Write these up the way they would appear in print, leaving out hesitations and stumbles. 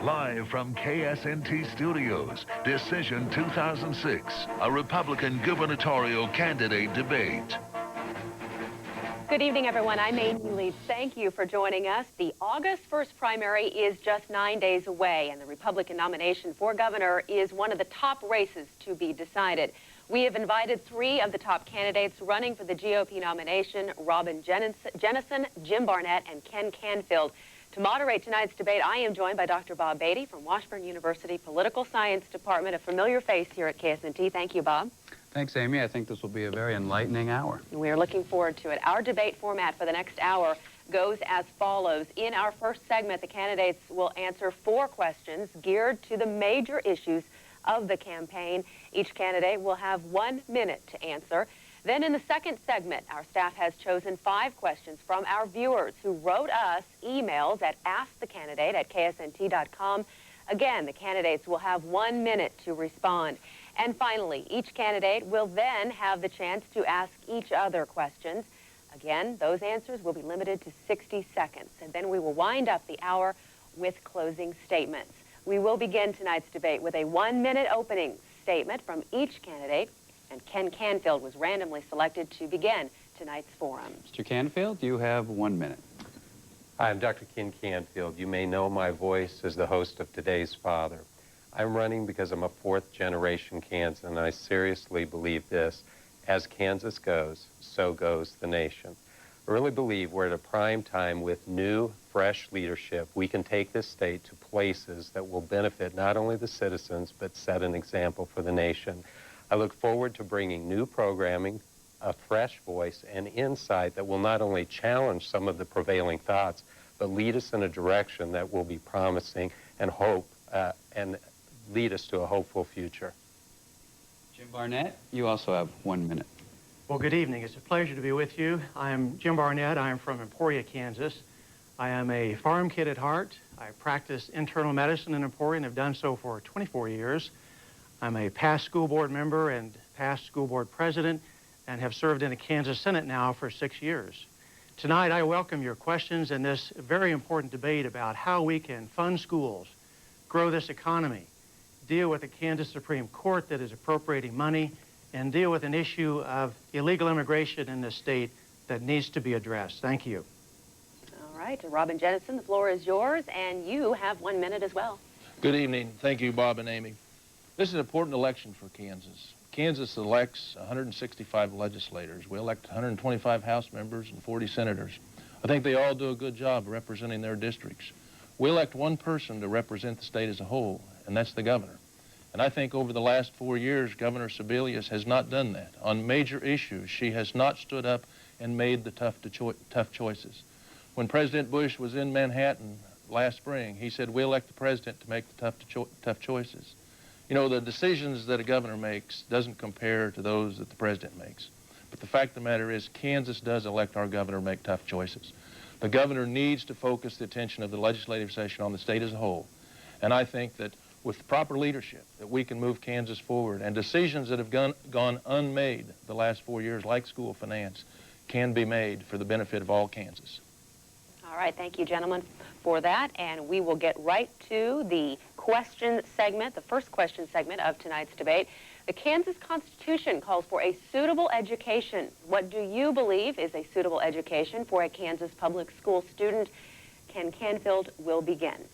Live from KSNT Studios, Decision 2006, a Republican gubernatorial candidate debate. Good evening, everyone. I'm Amy Lee. Thank you for joining us. The August 1st primary is just 9 days away, and the Republican nomination for governor is one of the top races to be decided. We have invited three of the top candidates running for the GOP nomination, Robin Jennison, Jim Barnett, and Ken Canfield. To moderate tonight's debate, I am joined by Dr. Bob Beatty from Washburn University Political Science Department, a familiar face here at KSNT. Thank you, Bob. Thanks, Amy. I think this will be a very enlightening hour. We are looking forward to it. Our debate format for the next hour goes as follows. In our first segment, the candidates will answer 4 questions geared to the major issues of the campaign. Each candidate will have 1 minute to answer. Then in the second segment, our staff has chosen 5 questions from our viewers who wrote us emails at askthecandidate@ksnt.com. Again, the candidates will have 1 minute to respond. And finally, each candidate will then have the chance to ask each other questions. Again, those answers will be limited to 60 seconds. And then we will wind up the hour with closing statements. We will begin tonight's debate with a 1-minute opening statement from each candidate. And Ken Canfield was randomly selected to begin tonight's forum. Mr. Canfield, you have 1 minute. Hi, I'm Dr. Ken Canfield. You may know my voice as the host of Today's Father. I'm running because I'm a 4th-generation Kansan, and I seriously believe this: as Kansas goes, so goes the nation. I really believe we're at a prime time with new, fresh leadership. We can take this state to places that will benefit not only the citizens, but set an example for the nation. I look forward to bringing new programming, a fresh voice, and insight that will not only challenge some of the prevailing thoughts, but lead us in a direction that will be promising and hope and lead us to a hopeful future. Jim Barnett, you also have 1 minute. Well, good evening. It's a pleasure to be with you. I'm Jim Barnett. I'm from Emporia, Kansas. I am a farm kid at heart. I practice internal medicine in Emporia and have done so for 24 years. I'm a past school board member and past school board president and have served in the Kansas Senate now for 6 years. Tonight, I welcome your questions in this very important debate about how we can fund schools, grow this economy, deal with the Kansas Supreme Court that is appropriating money, and deal with an issue of illegal immigration in this state that needs to be addressed. Thank you. All right, Robin Jennison, the floor is yours, and you have 1 minute as well. Good evening. Thank you, Bob and Amy. This is an important election for Kansas. Kansas elects 165 legislators. We elect 125 House members and 40 senators. I think they all do a good job representing their districts. We elect one person to represent the state as a whole, and that's the governor. And I think over the last 4 years, Governor Sebelius has not done that. On major issues, she has not stood up and made the tough choices. When President Bush was in Manhattan last spring, he said, we elect the president to make the tough choices. You know, the decisions that a governor makes doesn't compare to those that the president makes. But the fact of the matter is, Kansas does elect our governor to make tough choices. The governor needs to focus the attention of the legislative session on the state as a whole. And I think that with proper leadership, that we can move Kansas forward. And decisions that have gone unmade the last 4 years, like school finance, can be made for the benefit of all Kansas. All right, thank you, gentlemen, for that. And we will get right to the question segment, the first question segment of tonight's debate. The Kansas Constitution calls for a suitable education. What do you believe is a suitable education for a Kansas public school student? Ken Canfield will begin.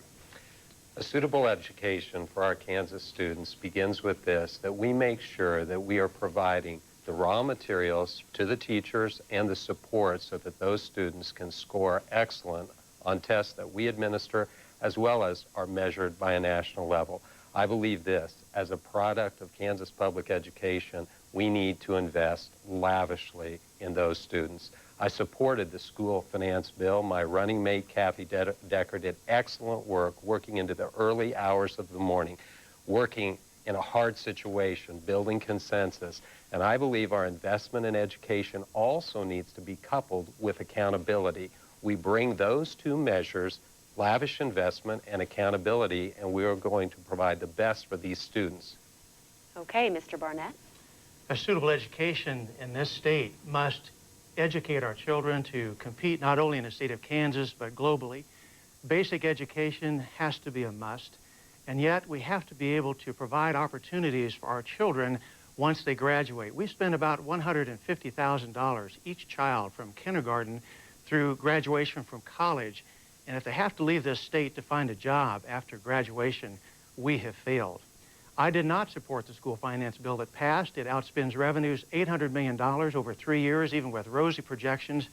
A suitable education for our Kansas students begins with this: that we make sure that we are providing the raw materials to the teachers and the support so that those students can score excellent on tests that we administer, as well as are measured by a national level. I believe this: as a product of Kansas public education, we need to invest lavishly in those students. I supported the school finance bill. My running mate, Kathy Decker, did excellent work working into the early hours of the morning, working in a hard situation, building consensus. And I believe our investment in education also needs to be coupled with accountability. We bring those two measures, lavish investment and accountability, and we are going to provide the best for these students. Okay, Mr. Barnett. A suitable education in this state must educate our children to compete not only in the state of Kansas, but globally. Basic education has to be a must. And yet we have to be able to provide opportunities for our children once they graduate. We spend about $150,000 each child from kindergarten through graduation from college. And if they have to leave this state to find a job after graduation, we have failed. I did not support the school finance bill that passed. It outspends revenues $800 million over 3 years, even with rosy projections,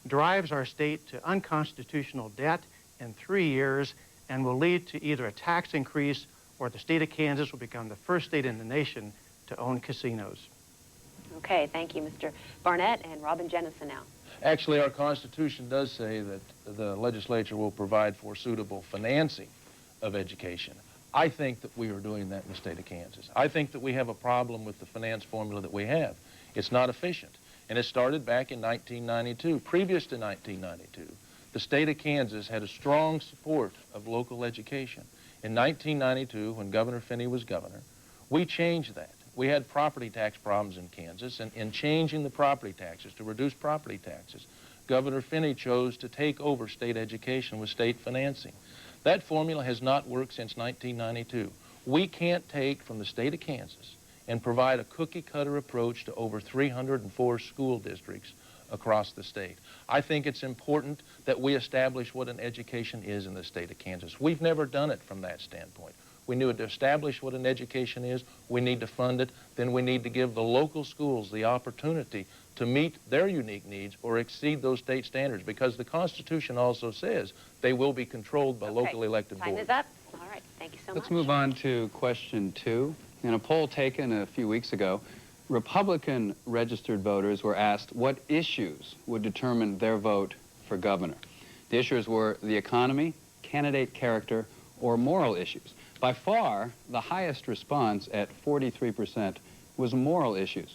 drives our state to unconstitutional debt in 3 years, and will lead to either a tax increase or the state of Kansas will become the first state in the nation to own casinos. Okay, thank you, Mr. Barnett. And Robin Jennison now. Actually, our Constitution does say that the legislature will provide for suitable financing of education. I think that we are doing that in the state of Kansas. I think that we have a problem with the finance formula that we have. It's not efficient, and it started back in 1992. Previous to 1992, the state of Kansas had a strong support of local education. In 1992, when Governor Finney was governor, we changed that. We had property tax problems in Kansas, and in changing the property taxes to reduce property taxes, Governor Finney chose to take over state education with state financing. That formula has not worked since 1992. We can't take from the state of Kansas and provide a cookie-cutter approach to over 304 school districts across the state. I think it's important that we establish what an education is in the state of Kansas. We've never done it from that standpoint. We need to establish what an education is. We need to fund it. Then we need to give the local schools the opportunity to meet their unique needs or exceed those state standards, because the Constitution also says they will be controlled by locally elected boards. Time is up. All right, thank you so much. Let's move on to question 2. In a poll taken a few weeks ago, Republican registered voters were asked what issues would determine their vote for governor. The issues were the economy, candidate character, or moral issues. By far, the highest response at 43% was moral issues.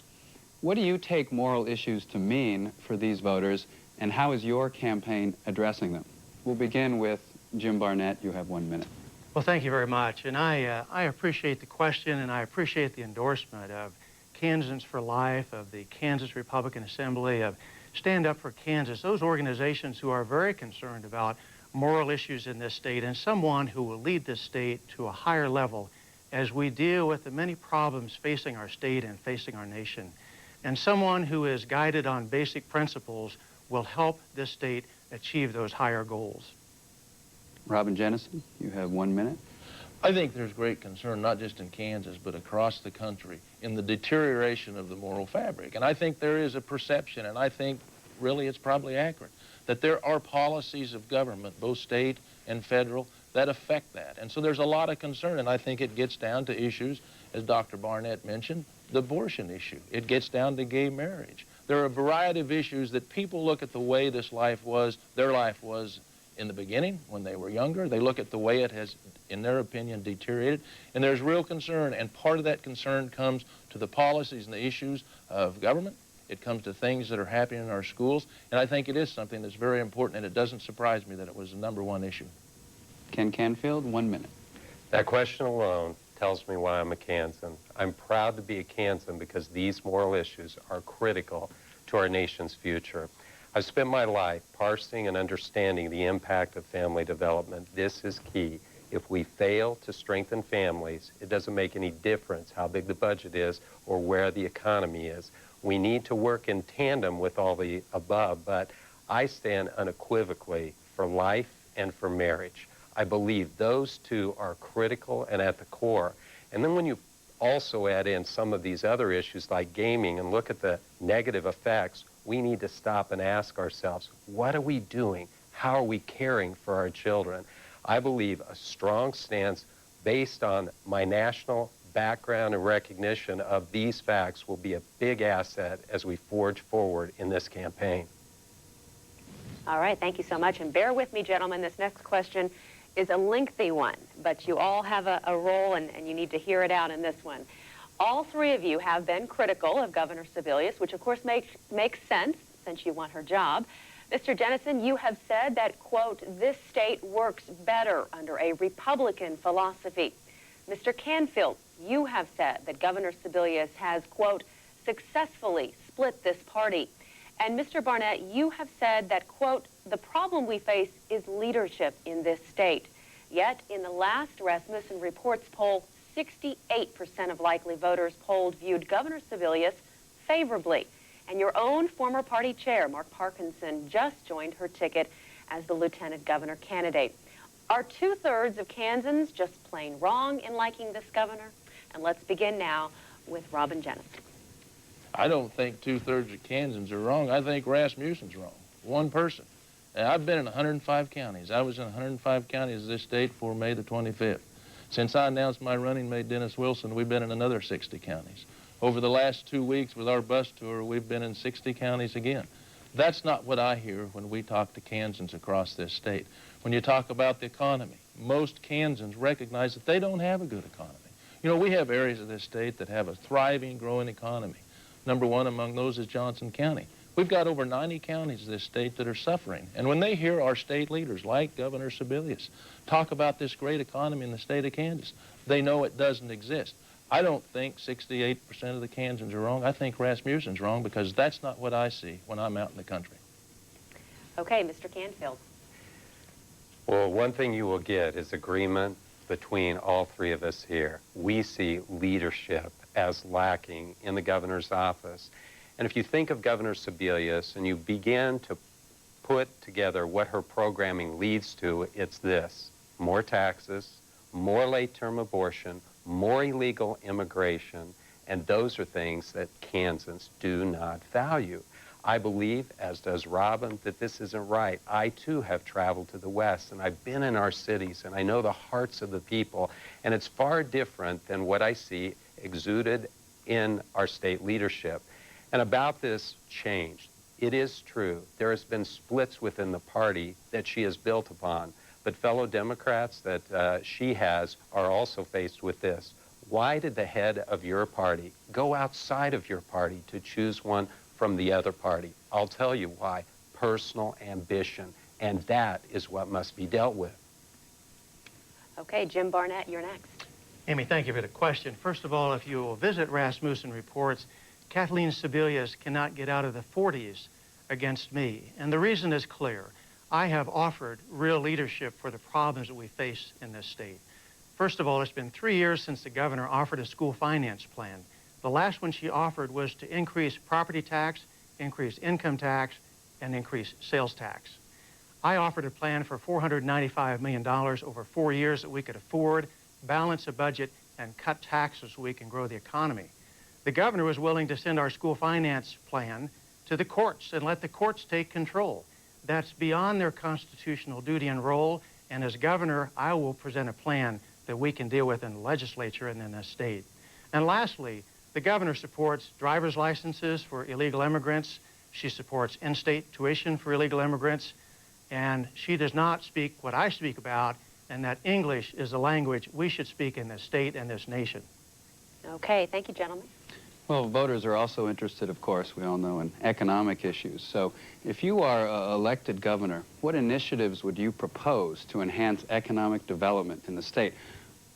What do you take moral issues to mean for these voters, and how is your campaign addressing them? We'll begin with Jim Barnett. You have 1 minute. Well, thank you very much. And I appreciate the question, and I appreciate the endorsement of Kansans for Life, of the Kansas Republican Assembly, of Stand Up for Kansas, those organizations who are very concerned about moral issues in this state, and someone who will lead this state to a higher level as we deal with the many problems facing our state and facing our nation. And someone who is guided on basic principles will help this state achieve those higher goals. Robin Jennison, you have 1 minute. I think there's great concern, not just in Kansas, but across the country, in the deterioration of the moral fabric. And I think there is a perception, and I think really it's probably accurate, that there are policies of government, both state and federal, that affect that. And so there's a lot of concern, and I think it gets down to issues, as Dr. Barnett mentioned, the abortion issue. It gets down to gay marriage. There are a variety of issues that people look at the way this life was, their life was in the beginning when they were younger. They look at the way it has, in their opinion, deteriorated. And there's real concern, and part of that concern comes to the policies and the issues of government. It comes to things that are happening in our schools. And I think it is something that's very important, and it doesn't surprise me that it was the #1 issue. Ken Canfield, 1 minute. That question alone tells me why I'm a Kansan. I'm proud to be a Kansan because these moral issues are critical to our nation's future. I've spent my life parsing and understanding the impact of family development. This is key. If we fail to strengthen families, it doesn't make any difference how big the budget is or where the economy is. We need to work in tandem with all the above, but I stand unequivocally for life and for marriage. I believe those two are critical and at the core. And then when you also add in some of these other issues like gaming and look at the negative effects, we need to stop and ask ourselves, what are we doing? How are we caring for our children? I believe a strong stance based on my national background and recognition of these facts will be a big asset as we forge forward in this campaign. All right, thank you so much. And bear with me, gentlemen. This next question is a lengthy one, but you all have a role, and you need to hear it out in this one. All three of you have been critical of Governor Sebelius, which of course makes sense since you want her job. Mr. Jennison, you have said that, quote, this state works better under a Republican philosophy. Mr. Canfield, you have said that Governor Sebelius has, quote, successfully split this party. And Mr. Barnett, you have said that, quote, the problem we face is leadership in this state. Yet, in the last Rasmussen Reports poll, 68% of likely voters polled viewed Governor Sebelius favorably. And your own former party chair, Mark Parkinson, just joined her ticket as the lieutenant governor candidate. Are 2/3 of Kansans just plain wrong in liking this governor? And let's begin now with Robin Jennison. I don't think 2/3 of Kansans are wrong. I think Rasmussen's wrong. One person. And I've been in 105 counties. I was in 105 counties of this state for May the 25th. Since I announced my running mate, Dennis Wilson, we've been in another 60 counties. Over the last 2 weeks with our bus tour, we've been in 60 counties again. That's not what I hear when we talk to Kansans across this state. When you talk about the economy, most Kansans recognize that they don't have a good economy. You know, we have areas of this state that have a thriving, growing economy. Number one among those is Johnson County. We've got over 90 counties in this state that are suffering. And when they hear our state leaders, like Governor Sebelius, talk about this great economy in the state of Kansas, they know it doesn't exist. I don't think 68% of the Kansans are wrong. I think Rasmussen's wrong because that's not what I see when I'm out in the country. Okay, Mr. Canfield. Well, one thing you will get is agreement between all three of us here. We see leadership as lacking in the governor's office. And if you think of Governor Sebelius and you begin to put together what her programming leads to, it's this: more taxes, more late-term abortion, more illegal immigration, and those are things that Kansans do not value. I believe, as does Robin, that this isn't right. I, too, have traveled to the West, and I've been in our cities, and I know the hearts of the people, and it's far different than what I see exuded in our state leadership. And about this change, it is true, there has been splits within the party that she has built upon, but fellow Democrats that she has are also faced with this. Why did the head of your party go outside of your party to choose one from the other party? I'll tell you why: personal ambition, and that is what must be dealt with. Okay, Jim Barnett, you're next. Amy, thank you for the question. First of all, if you will visit Rasmussen Reports, Kathleen Sebelius cannot get out of the 40s against me. And the reason is clear. I have offered real leadership for the problems that we face in this state. First of all, it's been 3 years since the governor offered a school finance plan. The last one she offered was to increase property tax, increase income tax, and increase sales tax. I offered a plan for $495 million over 4 years that we could afford, balance a budget, and cut taxes so we can grow the economy. The governor was willing to send our school finance plan to the courts and let the courts take control. That's beyond their constitutional duty and role, and as governor, I will present a plan that we can deal with in the legislature and in the state. And lastly, the governor supports driver's licenses for illegal immigrants. She supports in-state tuition for illegal immigrants, and she does not speak what I speak about, and that English is the language we should speak in this state and this nation. Okay, thank you, gentlemen. Well, voters are also interested, of course, we all know, in economic issues. So if you are elected governor, what initiatives would you propose to enhance economic development in the state?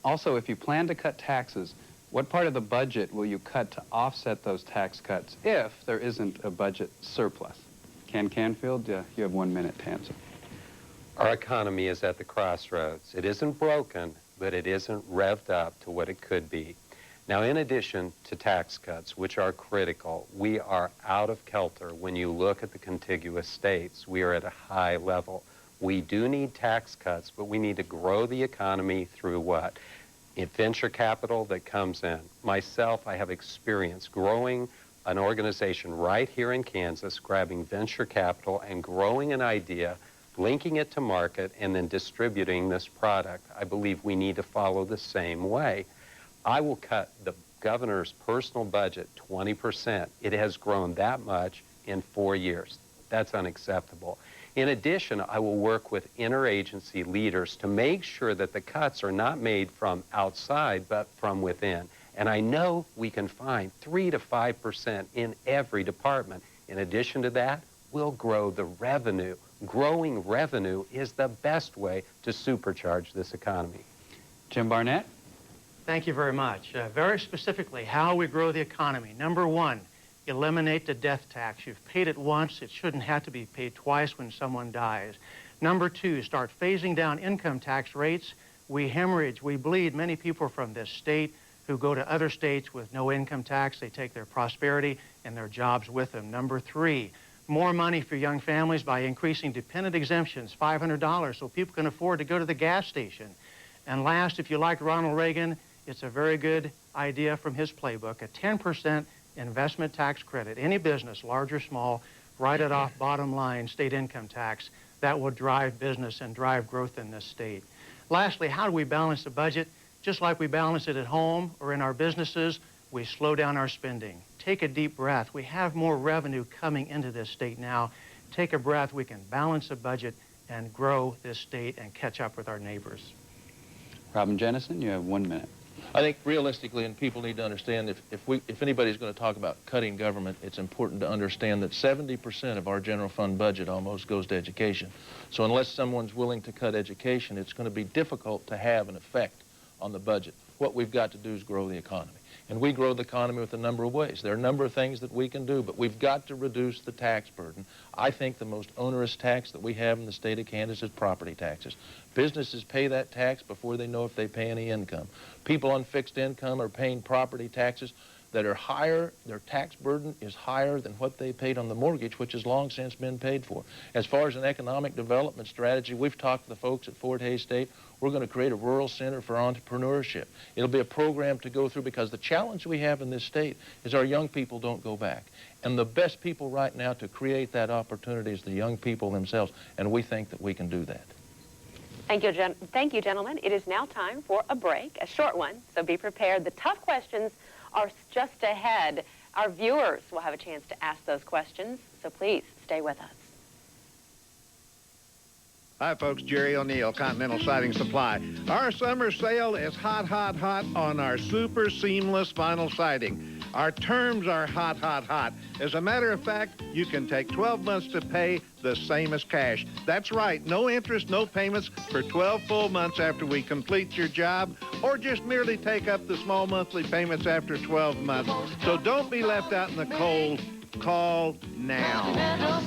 Also, if you plan to cut taxes, what part of the budget will you cut to offset those tax cuts if there isn't a budget surplus? Canfield, you have 1 minute to answer. Our economy is at the crossroads. It isn't broken, but it isn't revved up to what it could be. Now, in addition to tax cuts, which are critical, we are out of kilter when you look at the contiguous states. We are at a high level. We do need tax cuts, but we need to grow the economy through what? Venture capital that comes in. Myself, I have experience growing an organization right here in Kansas, grabbing venture capital and growing an idea, linking it to market, and then distributing this product. I believe we need to follow the same way. I will cut the governor's personal budget 20%. It has grown that much in 4 years. That's unacceptable. In addition, I will work with interagency leaders to make sure that the cuts are not made from outside, but from within. And I know we can find 3 to 5% in every department. In addition to that, we'll grow the revenue. Growing revenue is the best way to supercharge this economy. Jim Barnett? Thank you very much. Very specifically, how we grow the economy. Number one, eliminate the death tax. You've paid it once. It shouldn't have to be paid twice when someone dies. Number 2, start phasing down income tax rates. We hemorrhage, we bleed many people from this state who go to other states with no income tax. They take their prosperity and their jobs with them. Number 3, more money for young families by increasing dependent exemptions, $500, so people can afford to go to the gas station. And last, if you like Ronald Reagan, it's a very good idea from his playbook, a 10% investment tax credit. Any business, large or small, write it off bottom line, state income tax. That will drive business and drive growth in this state. Lastly, how do we balance the budget? Just like we balance it at home or in our businesses, we slow down our spending. Take a deep breath. We have more revenue coming into this state now. Take a breath. We can balance the budget and grow this state and catch up with our neighbors. Robin Jennison, you have 1 minute. I think realistically, and people need to understand, if anybody's going to talk about cutting government, it's important to understand that 70% of our general fund budget almost goes to education. So unless someone's willing to cut education, it's going to be difficult to have an effect on the budget. What we've got to do is grow the economy. And we grow the economy with a number of ways. There are a number of things that we can do, but we've got to reduce the tax burden. I think the most onerous tax that we have in the state of Kansas is property taxes. Businesses pay that tax before they know if they pay any income. People on fixed income are paying property taxes that are higher. Their tax burden is higher than what they paid on the mortgage, which has long since been paid for. As far as an economic development strategy, we've talked to the folks at Fort Hays State. We're going to create a rural center for entrepreneurship. It'll be a program to go through because the challenge we have in this state is our young people don't go back. And the best people right now to create that opportunity is the young people themselves, and we think that we can do that. Thank you, gentlemen. It is now time for a break, a short one, so be prepared. The tough questions are just ahead. Our viewers will have a chance to ask those questions, so please stay with us. Hi, folks. Jerry O'Neill, Continental Siding Supply. Our summer sale is hot, hot, hot on our super seamless vinyl siding. Our terms are hot, hot, hot. As a matter of fact, you can take 12 months to pay the same as cash. That's right. No interest, no payments for 12 full months after we complete your job, or just merely take up the small monthly payments after 12 months. So don't be left out in the cold. Call now.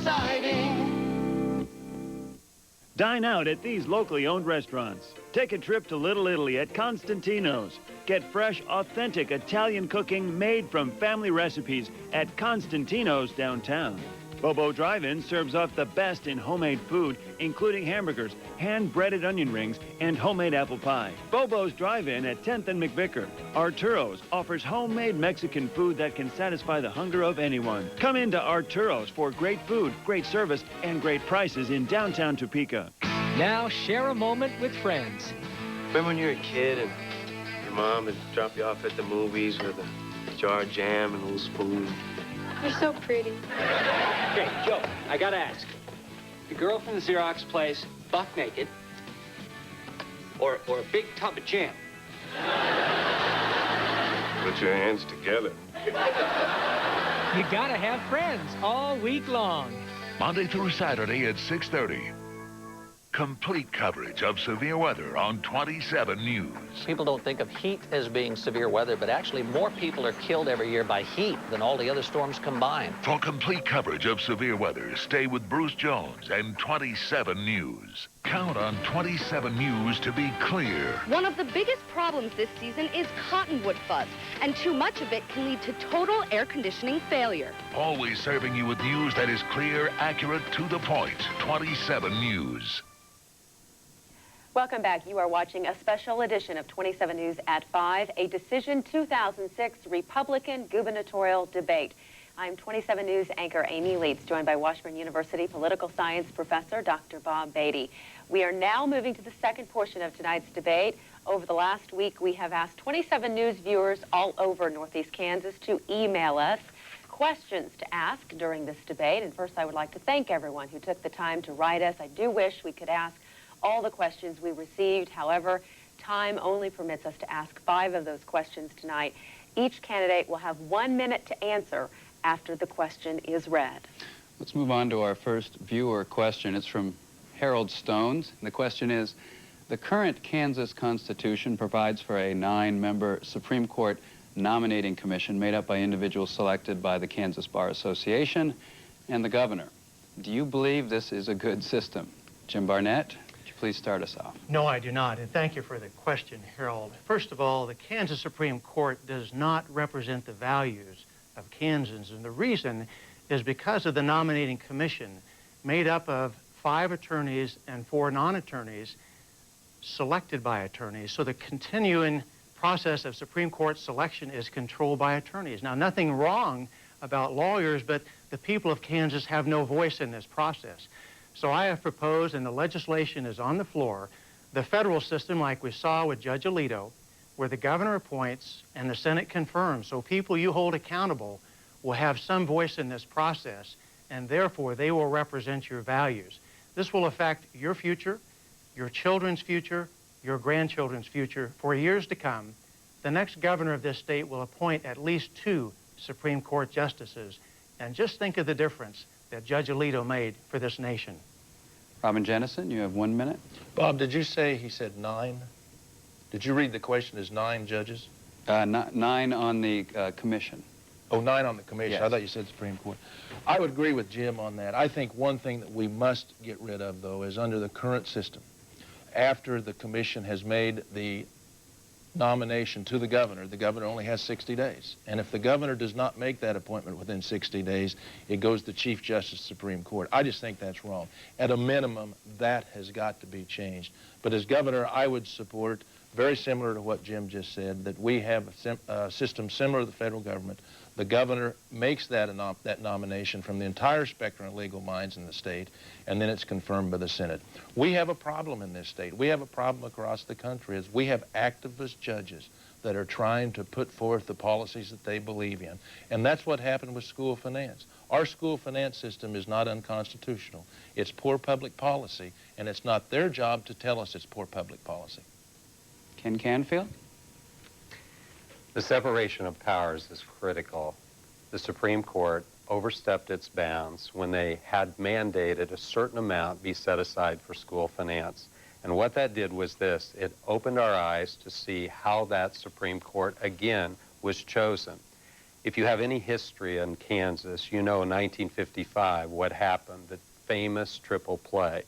Dine out at these locally owned restaurants. Take a trip to Little Italy at Constantino's. Get fresh, authentic Italian cooking made from family recipes at Constantino's downtown. Bobo Drive-In serves up the best in homemade food, including hamburgers, hand-breaded onion rings, and homemade apple pie. Bobo's Drive-In at 10th and McVicker. Arturo's offers homemade Mexican food that can satisfy the hunger of anyone. Come into Arturo's for great food, great service, and great prices in downtown Topeka. Now share a moment with friends. Remember when you were a kid and your mom would drop you off at the movies with a jar of jam and a little spoon? You're so pretty. Hey, Joe, I gotta ask. The girl from the Xerox place, buck naked, or a big tub of jam? Put your hands together. You gotta have friends all week long. Monday through Saturday at 6:30. Complete coverage of severe weather on 27 News. People don't think of heat as being severe weather, but actually more people are killed every year by heat than all the other storms combined. For complete coverage of severe weather, stay with Bruce Jones and 27 News. Count on 27 News to be clear. One of the biggest problems this season is cottonwood fuzz, and too much of it can lead to total air conditioning failure. Always serving you with news that is clear, accurate, to the point. 27 News. Welcome back. You are watching a special edition of 27 News at 5, a Decision 2006 Republican gubernatorial debate. I'm 27 News anchor Amy Leeds, joined by Washburn University political science professor Dr. Bob Beatty. We are now moving to the second portion of tonight's debate. Over the last week, we have asked 27 News viewers all over Northeast Kansas to email us questions to ask during this debate. And first, I would like to thank everyone who took the time to write us. I do wish we could ask all the questions we received. However, time only permits us to ask 5 of those questions tonight. Each candidate will have 1 minute to answer after the question is read. Let's move on to our first viewer question. It's from Harold Stones. The question is, the current Kansas Constitution provides for a 9-member Supreme Court nominating commission made up by individuals selected by the Kansas Bar Association and the governor. Do you believe this is a good system? Jim Barnett, would you please start us off? No, I do not, and thank you for the question, Harold. First of all, the Kansas Supreme Court does not represent the values of Kansans, and the reason is because of the nominating commission made up of 5 attorneys and 4 non-attorneys selected by attorneys. So the continuing process of Supreme Court selection is controlled by attorneys. Now, nothing wrong about lawyers, but the people of Kansas have no voice in this process. So I have proposed, and the legislation is on the floor, the federal system like we saw with Judge Alito, where the governor appoints and the Senate confirms. So people you hold accountable will have some voice in this process, and therefore they will represent your values. This will affect your future, your children's future, your grandchildren's future for years to come. The next governor of this state will appoint at least 2 Supreme Court justices. And just think of the difference that Judge Alito made for this nation. Robin Jennison, you have 1 minute. Bob, did you say he said 9? Did you read the question as 9 judges? 9 on the commission. Oh, 9 on the commission. Yes. I thought you said Supreme Court. I would agree with Jim on that. I think one thing that we must get rid of, though, is under the current system, after the commission has made the nomination to the governor only has 60 days. And if the governor does not make that appointment within 60 days, it goes to Chief Justice Supreme Court. I just think that's wrong. At a minimum, that has got to be changed. But as governor, I would support, very similar to what Jim just said, that we have a system similar to the federal government. The governor makes that nomination from the entire spectrum of legal minds in the state, and then it's confirmed by the Senate. We have a problem in this state. We have a problem across the country as we have activist judges that are trying to put forth the policies that they believe in. And that's what happened with school finance. Our school finance system is not unconstitutional. It's poor public policy, and it's not their job to tell us it's poor public policy. Ken Canfield? The separation of powers is critical. The Supreme Court overstepped its bounds when they had mandated a certain amount be set aside for school finance. And what that did was this: it opened our eyes to see how that Supreme Court, again, was chosen. If you have any history in Kansas, you know in 1955 what happened, the famous triple play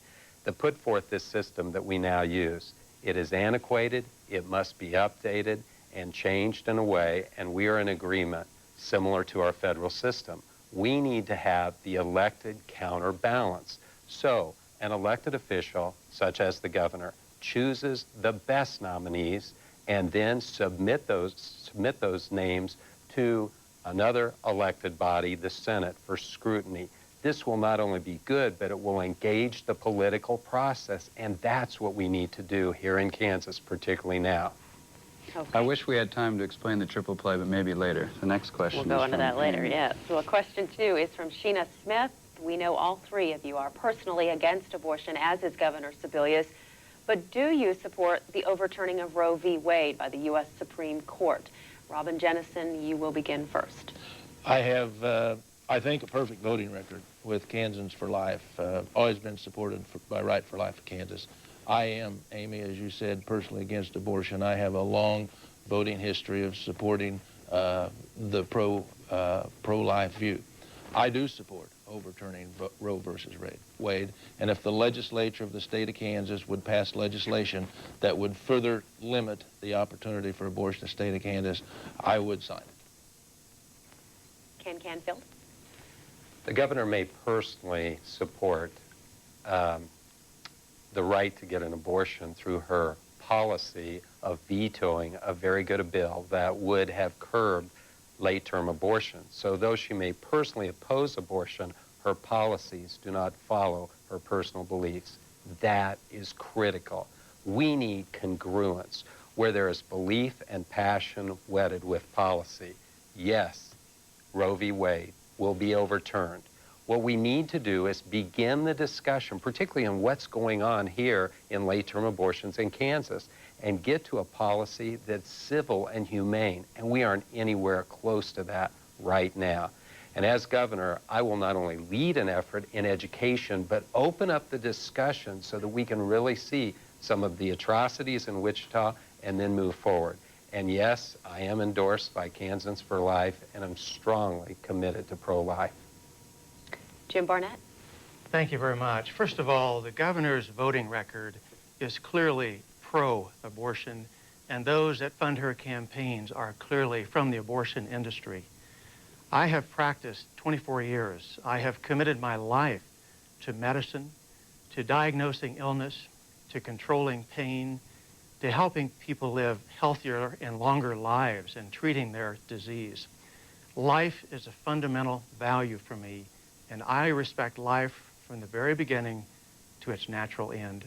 that put forth this system that we now use. It is antiquated, it must be updated and changed in a way, and we are in agreement similar to our federal system. We need to have the elected counterbalance. So an elected official, such as the governor, chooses the best nominees and then submit those names to another elected body, the Senate, for scrutiny. This will not only be good, but it will engage the political process, and that's what we need to do here in Kansas, particularly now. Okay. I wish we had time to explain the triple play, but maybe later. The next question We'll go into that later, yes. So question 2 is from Sheena Smith. We know all 3 of you are personally against abortion, as is Governor Sebelius. But do you support the overturning of Roe v. Wade by the U.S. Supreme Court? Robin Jennison, you will begin first. I have, I think, a perfect voting record with Kansans for Life. Always been supported by Right for Life of Kansas. I am, Amy, as you said, personally against abortion. I have a long voting history of supporting the pro-life view. I do support overturning Roe versus Wade, and if the legislature of the state of Kansas would pass legislation that would further limit the opportunity for abortion in the state of Kansas, I would sign it. Ken Canfield? The governor may personally support the right to get an abortion through her policy of vetoing a very good bill that would have curbed late-term abortion. So though she may personally oppose abortion, her policies do not follow her personal beliefs. That is critical. We need congruence where there is belief and passion wedded with policy. Yes, Roe v. Wade will be overturned. What we need to do is begin the discussion, particularly on what's going on here in late-term abortions in Kansas, and get to a policy that's civil and humane, and we aren't anywhere close to that right now. And as governor, I will not only lead an effort in education, but open up the discussion so that we can really see some of the atrocities in Wichita and then move forward. And yes, I am endorsed by Kansans for Life, and I'm strongly committed to pro-life. Jim Barnett? Thank you very much. First of all, the governor's voting record is clearly pro-abortion, and those that fund her campaigns are clearly from the abortion industry. I have practiced 24 years. I have committed my life to medicine, to diagnosing illness, to controlling pain, to helping people live healthier and longer lives and treating their disease. Life is a fundamental value for me, and I respect life from the very beginning to its natural end.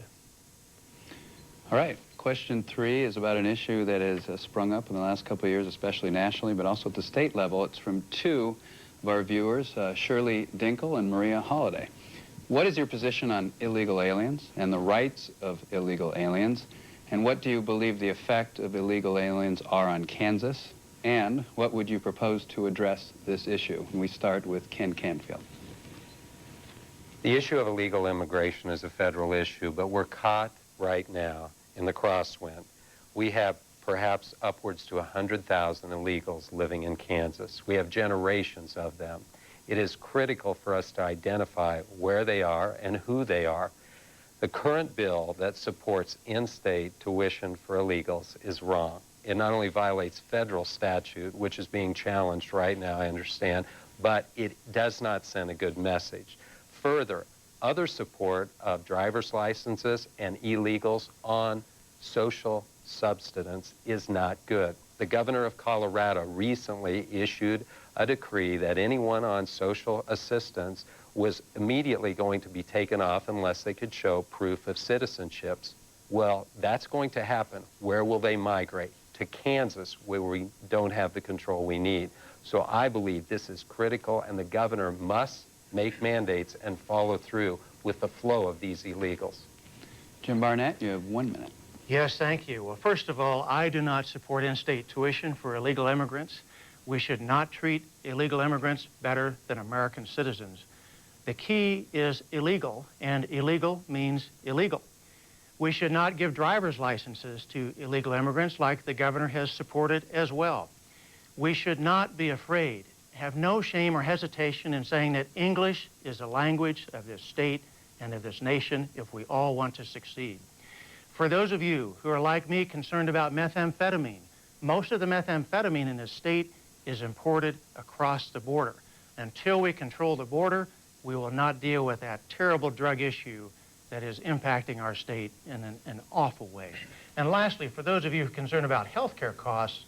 All right, question 3 is about an issue that has sprung up in the last couple of years, especially nationally, but also at the state level. It's from 2 of our viewers, Shirley Dinkle and Maria Holliday. What is your position on illegal aliens and the rights of illegal aliens? And what do you believe the effect of illegal aliens are on Kansas? And what would you propose to address this issue? And we start with Ken Canfield. The issue of illegal immigration is a federal issue, but we're caught right now in the crosswind. We have perhaps upwards to 100,000 illegals living in Kansas. We have generations of them. It is critical for us to identify where they are and who they are. The current bill that supports in-state tuition for illegals is wrong. It not only violates federal statute, which is being challenged right now, I understand, but it does not send a good message. Further, other support of driver's licenses and illegals on social subsistence is not good. The governor of Colorado recently issued a decree that anyone on social assistance was immediately going to be taken off unless they could show proof of citizenships. Well, that's going to happen. Where will they migrate? To Kansas, where we don't have the control we need. So I believe this is critical, and the governor must make mandates and follow through with the flow of these illegals. Jim Barnett, you have 1 minute. Yes, thank you. Well, first of all, I do not support in-state tuition for illegal immigrants. We should not treat illegal immigrants better than American citizens. The key is illegal, and illegal means illegal. We should not give driver's licenses to illegal immigrants like the governor has supported as well. We should not be afraid, have no shame or hesitation in saying that English is the language of this state and of this nation if we all want to succeed. For those of you who are like me concerned about methamphetamine, most of the methamphetamine in this state is imported across the border. Until we control the border, we will not deal with that terrible drug issue that is impacting our state in an awful way. And lastly, for those of you concerned about health care costs,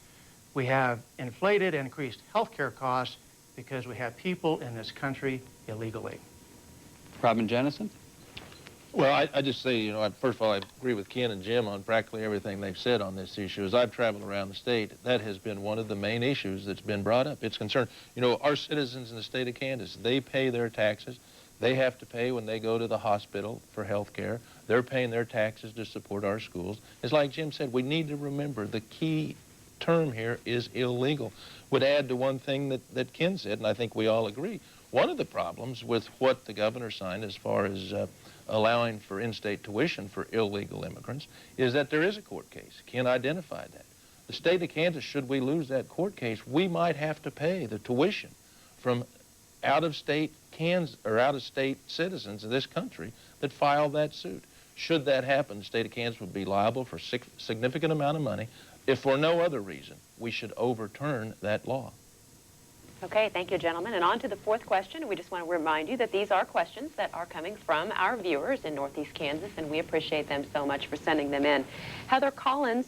we have inflated and increased health care costs because we have people in this country illegally. Robin Jennison? Well, I just say, you know, first of all, I agree with Ken and Jim on practically everything they've said on this issue. As I've traveled around the state, that has been one of the main issues that's been brought up. It's concerned, you know, our citizens in the state of Kansas, they pay their taxes. They have to pay when they go to the hospital for health care. They're paying their taxes to support our schools. It's like Jim said, we need to remember the key term here is illegal. Would add to one thing that Ken said, and I think we all agree. One of the problems with what the governor signed as far as allowing for in-state tuition for illegal immigrants is that there is a court case. Ken identified that. The state of Kansas, should we lose that court case, we might have to pay the tuition from out-of-state Kansas or out-of-state citizens of this country that filed that suit. Should that happen, the state of Kansas would be liable for a significant amount of money. If for no other reason, we should overturn that law. Okay, thank you, gentlemen. And on to the 4th question. We just want to remind you that these are questions that are coming from our viewers in Northeast Kansas, and we appreciate them so much for sending them in. Heather Collins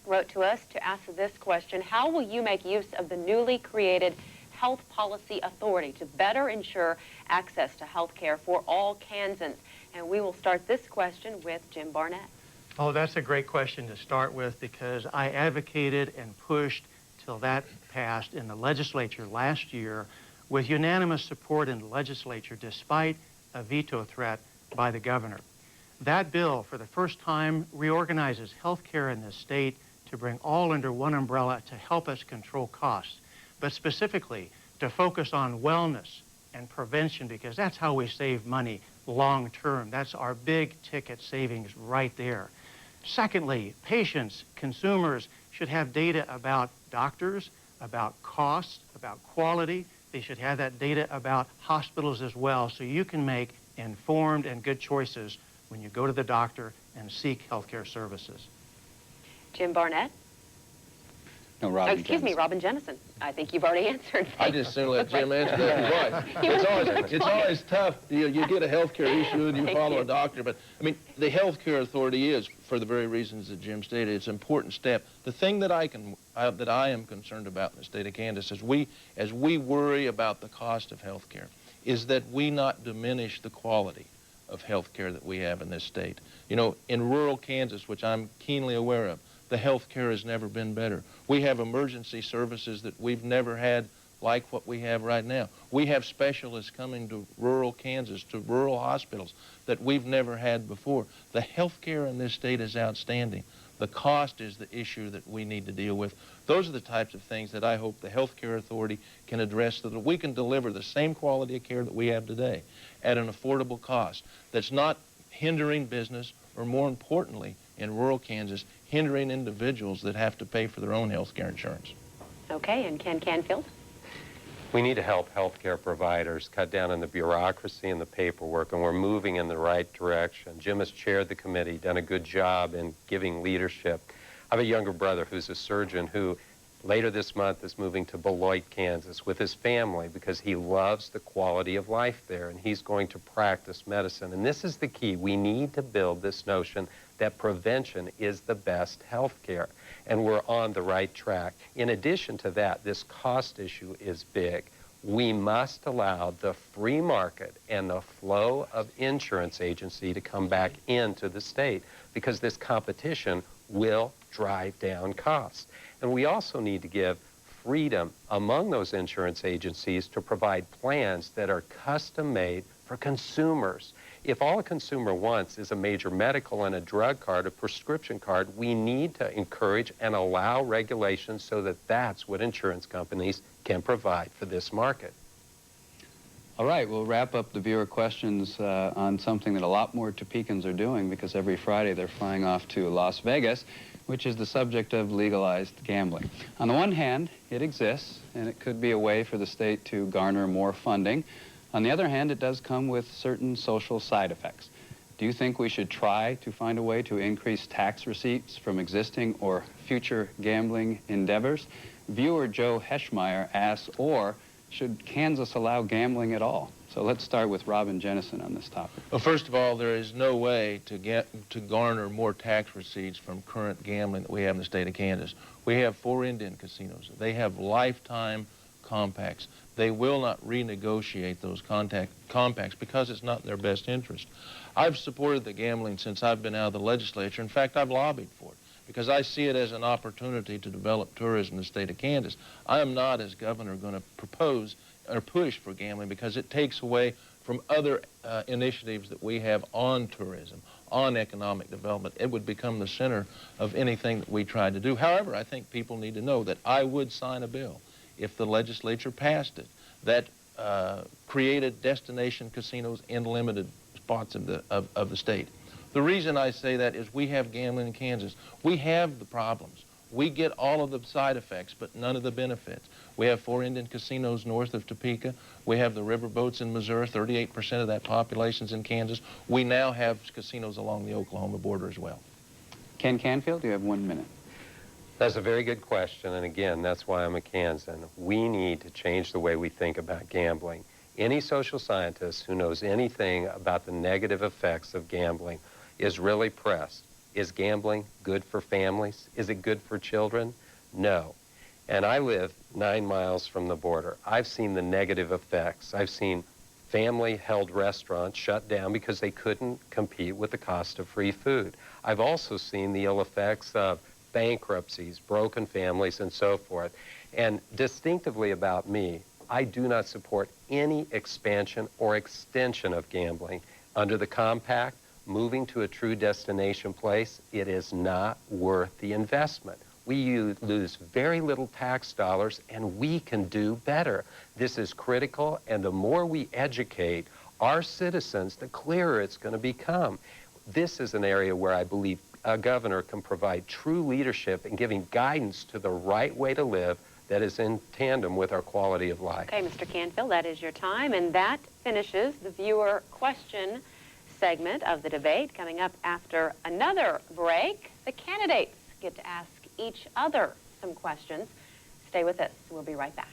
wrote to us to ask this question: how will you make use of the newly created Health Policy Authority to better ensure access to health care for all Kansans? And we will start this question with Jim Barnett. Oh, that's a great question to start with, because I advocated and pushed till that passed in the legislature last year with unanimous support in the legislature despite a veto threat by the governor. That bill, for the first time, reorganizes health care in this state to bring all under one umbrella to help us control costs, but specifically to focus on wellness and prevention, because that's how we save money long term. That's our big ticket savings right there. Secondly, patients, consumers should have data about doctors, about costs, about quality. They should have that data about hospitals as well, so you can make informed and good choices when you go to the doctor and seek health care services. Jim Barnett? No, Robin Robin Jennison. I think you've already answered. I just soon let Jim answer that. It's always tough. You get a health care issue and you follow a doctor. But, I mean, the health care authority is, for the very reasons that Jim stated, it's an important step. The thing that I am concerned about in the state of Kansas as we worry about the cost of health care is that we not diminish the quality of health care that we have in this state. You know, in rural Kansas, which I'm keenly aware of, the health care has never been better. We have emergency services that we've never had like what we have right now. We have specialists coming to rural Kansas, to rural hospitals that we've never had before. The health care in this state is outstanding. The cost is the issue that we need to deal with. Those are the types of things that I hope the health care authority can address so that we can deliver the same quality of care that we have today at an affordable cost that's not hindering business or, more importantly, in rural Kansas, hindering individuals that have to pay for their own health care insurance. Okay, and Ken Canfield? We need to help healthcare providers cut down on the bureaucracy and the paperwork, and we're moving in the right direction. Jim has chaired the committee, done a good job in giving leadership. I have a younger brother who's a surgeon who later this month is moving to Beloit, Kansas with his family because he loves the quality of life there, and he's going to practice medicine. And this is the key. We need to build this notion that prevention is the best health care, and we're on the right track. In addition to that, this cost issue is big. We must allow the free market and the flow of insurance agency to come back into the state because this competition will drive down costs. And we also need to give freedom among those insurance agencies to provide plans that are custom-made for consumers. If all a consumer wants is a major medical and a drug card, a prescription card, we need to encourage and allow regulations so that that's what insurance companies can provide for this market. All right, we'll wrap up the viewer questions on something that a lot more Topekans are doing because every Friday they're flying off to Las Vegas, which is the subject of legalized gambling. On the one hand, it exists, and it could be a way for the state to garner more funding. On the other hand, it does come with certain social side effects. Do you think we should try to find a way to increase tax receipts from existing or future gambling endeavors? Viewer Joe Heschmeyer asks, or should Kansas allow gambling at all? So let's start with Robin Jennison on this topic. Well, first of all, there is no way to garner more tax receipts from current gambling that we have in the state of Kansas. We have 4 Indian casinos. They have lifetime compacts. They will not renegotiate those compacts because it's not in their best interest. I've supported the gambling since I've been out of the legislature. In fact, I've lobbied for it because I see it as an opportunity to develop tourism in the state of Kansas. I am not, as governor, going to propose or push for gambling because it takes away from other initiatives that we have on tourism, on economic development. It would become the center of anything that we try to do. However, I think people need to know that I would sign a bill if the legislature passed it that created destination casinos in limited spots of the state. The reason I say that is we have gambling in Kansas. We have the problems. We get all of the side effects, but none of the benefits. We have 4 Indian casinos north of Topeka. We have the riverboats in Missouri. 38% of that population's in Kansas. We now have casinos along the Oklahoma border as well. Ken Canfield, you have 1 minute. That's a very good question, and again, that's why I'm a Kansan. We need to change the way we think about gambling. Any social scientist who knows anything about the negative effects of gambling is really pressed. Is gambling good for families? Is it good for children? No. And I live 9 miles from the border. I've seen the negative effects. I've seen family-held restaurants shut down because they couldn't compete with the cost of free food. I've also seen the ill effects of bankruptcies, broken families, and so forth. And distinctively about me, I do not support any expansion or extension of gambling. Under the compact, moving to a true destination place, it is not worth the investment. We lose very little tax dollars, and we can do better. This is critical, and the more we educate our citizens, the clearer it's going to become. This is an area where I believe a governor can provide true leadership in giving guidance to the right way to live, that is in tandem with our quality of life. Okay, Mr. Canfield, that is your time, and that finishes the viewer question segment of the debate. Coming up after another break, the candidates get to ask each other some questions. Stay with us. We'll be right back.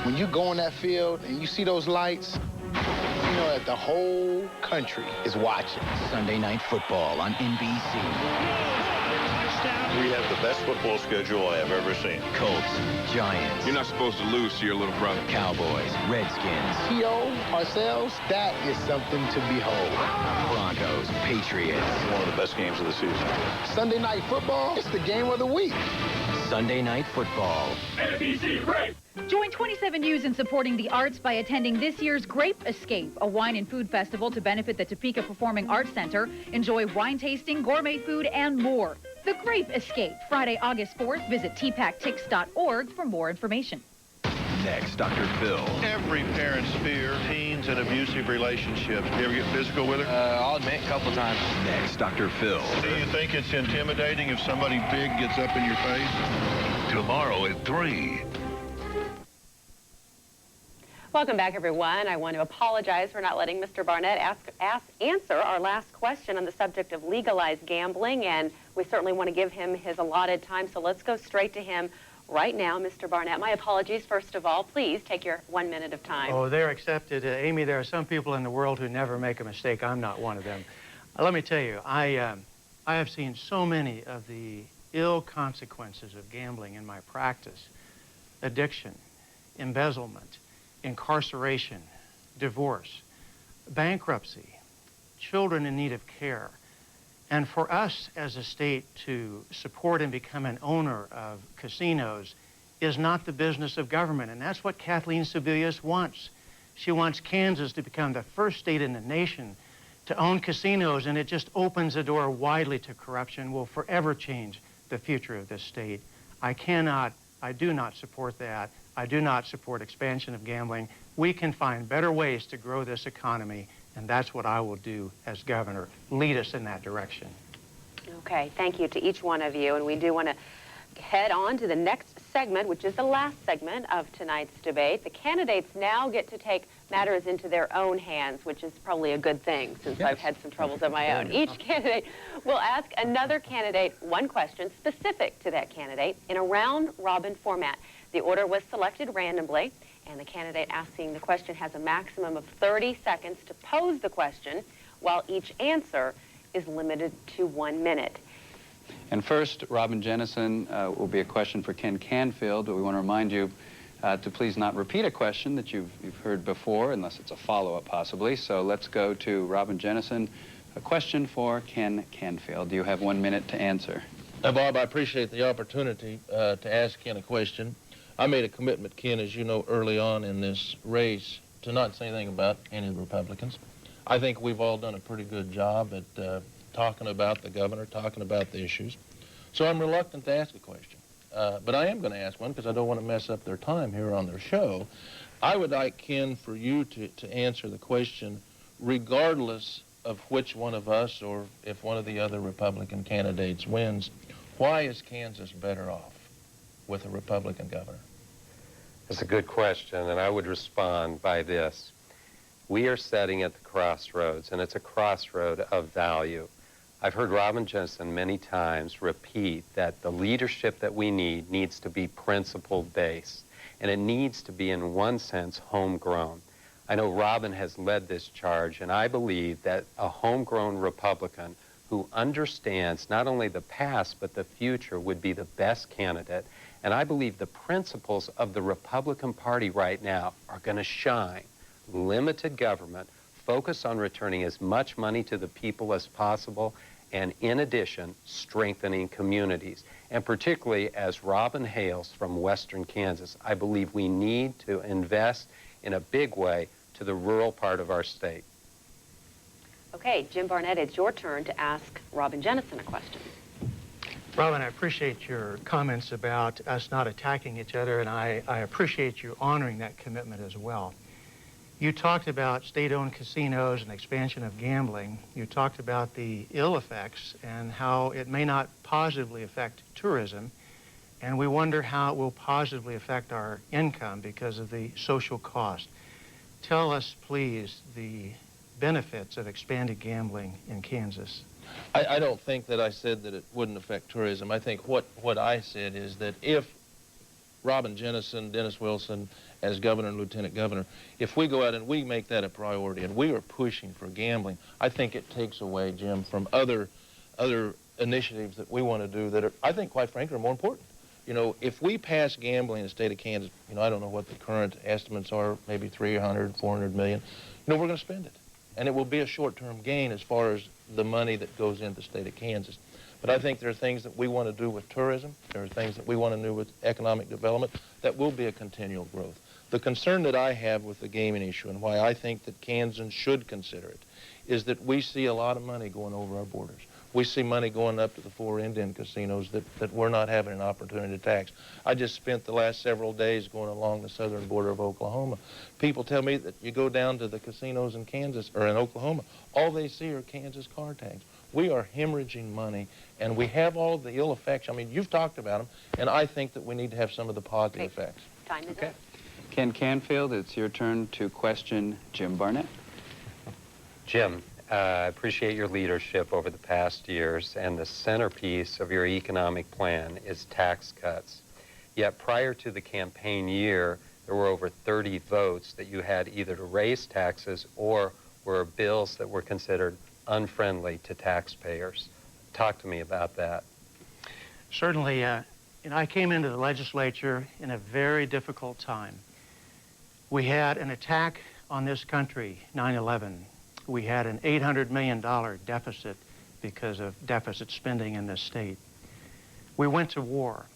When you go on that field and you see those lights, you know that the whole country is watching. Sunday Night Football on NBC. We have the best football schedule I have ever seen. Colts, Giants. You're not supposed to lose to your little brother. Cowboys, Redskins. T.O., ourselves, that is something to behold. Broncos, Patriots. One of the best games of the season. Sunday Night Football, it's the game of the week. Sunday Night Football. NBC Grape. Join 27 News in supporting the arts by attending this year's Grape Escape, a wine and food festival to benefit the Topeka Performing Arts Center. Enjoy wine tasting, gourmet food, and more. The Grape Escape, Friday, August 4th. Visit tpactix.org for more information. Next, Dr. Phil. Every parent's fear, teens and abusive relationships. You ever get physical with her? I'll admit, a couple times. Next, Dr. Phil. Do you think it's intimidating if somebody big gets up in your face? Tomorrow at 3. Welcome back, everyone. I want to apologize for not letting Mr. Barnett answer our last question on the subject of legalized gambling, and we certainly want to give him his allotted time, so let's go straight to him right now. Mr. Barnett, my apologies, first of all. Please take your 1 minute of time. Oh, they're accepted. Amy, there are some people in the world who never make a mistake. I'm not one of them. Let me tell you, I have seen so many of the ill consequences of gambling in my practice. Addiction, embezzlement, incarceration, divorce, bankruptcy, children in need of care. And for us as a state to support and become an owner of casinos is not the business of government. And that's what Kathleen Sebelius wants. She wants Kansas to become the first state in the nation to own casinos, and it just opens the door widely to corruption, will forever change the future of this state. I do not support that. I do not support expansion of gambling. We can find better ways to grow this economy, and that's what I will do as governor. Lead us in that direction. Okay, thank you to each one of you, and we do want to head on to the next segment, which is the last segment of tonight's debate. The candidates now get to take matters into their own hands, which is probably a good thing since I've had some troubles of my own. Each candidate will ask another candidate one question specific to that candidate in a round-robin format. The order was selected randomly, and the candidate asking the question has a maximum of 30 seconds to pose the question, while each answer is limited to 1 minute. And first, Robin Jennison, will be a question for Ken Canfield, but we want to remind you to please not repeat a question that you've heard before, unless it's a follow-up possibly. So let's go to Robin Jennison, a question for Ken Canfield. You have 1 minute to answer. Now, Bob, I appreciate the opportunity to ask Ken a question. I made a commitment, Ken, as you know, early on in this race to not say anything about any of the Republicans. I think we've all done a pretty good job at talking about the governor, talking about the issues. So I'm reluctant to ask a question. But I am going to ask one because I don't want to mess up their time here on their show. I would like, Ken, for you to answer the question regardless of which one of us or if one of the other Republican candidates wins. Why is Kansas better off with a Republican governor? That's a good question, and I would respond by this. We are sitting at the crossroads, and it's a crossroad of value. I've heard Robin Jennison many times repeat that the leadership that we need needs to be principle-based, and it needs to be, in one sense, homegrown. I know Robin has led this charge, and I believe that a homegrown Republican who understands not only the past but the future would be the best candidate. And I believe the principles of the Republican Party right now are going to shine. Limited government, focus on returning as much money to the people as possible, and in addition, strengthening communities. And particularly as Robin hails from Western Kansas, I believe we need to invest in a big way to the rural part of our state. Okay, Jim Barnett, it's your turn to ask Robin Jennison a question. Robin, I appreciate your comments about us not attacking each other, and I appreciate you honoring that commitment as well. You talked about state-owned casinos and expansion of gambling. You talked about the ill effects and how it may not positively affect tourism. And we wonder how it will positively affect our income because of the social cost. Tell us, please, the benefits of expanded gambling in Kansas. I don't think that I said that it wouldn't affect tourism. I think what I said is that if Robin Jennison, Dennis Wilson, as governor and lieutenant governor, if we go out and we make that a priority and we are pushing for gambling, I think it takes away, Jim, from other initiatives that we want to do that are, I think, quite frankly, are more important. You know, if we pass gambling in the state of Kansas, you know, I don't know what the current estimates are, maybe 300, 400 million, you know, we're going to spend it. And it will be a short-term gain as far as the money that goes into the state of Kansas. But I think there are things that we want to do with tourism. There are things that we want to do with economic development that will be a continual growth. The concern that I have with the gaming issue and why I think that Kansans should consider it is that we see a lot of money going over our borders. We see money going up to the 4 Indian casinos that we're not having an opportunity to tax. I just spent the last several days going along the southern border of Oklahoma. People tell me that you go down to the casinos in Kansas or in Oklahoma, all they see are Kansas car tags. We are hemorrhaging money, and we have all the ill effects. I mean, you've talked about them, and I think that we need to have some of the positive effects. Time is up. Ken Canfield, it's your turn to question Jim Barnett. Jim, I appreciate your leadership over the past years, and the centerpiece of your economic plan is tax cuts. Yet prior to the campaign year, there were over 30 votes that you had either to raise taxes or were bills that were considered unfriendly to taxpayers. Talk to me about that. Certainly, I came into the legislature in a very difficult time. We had an attack on this country, 9/11. We had an $800 million deficit because of deficit spending in this state. We went to war,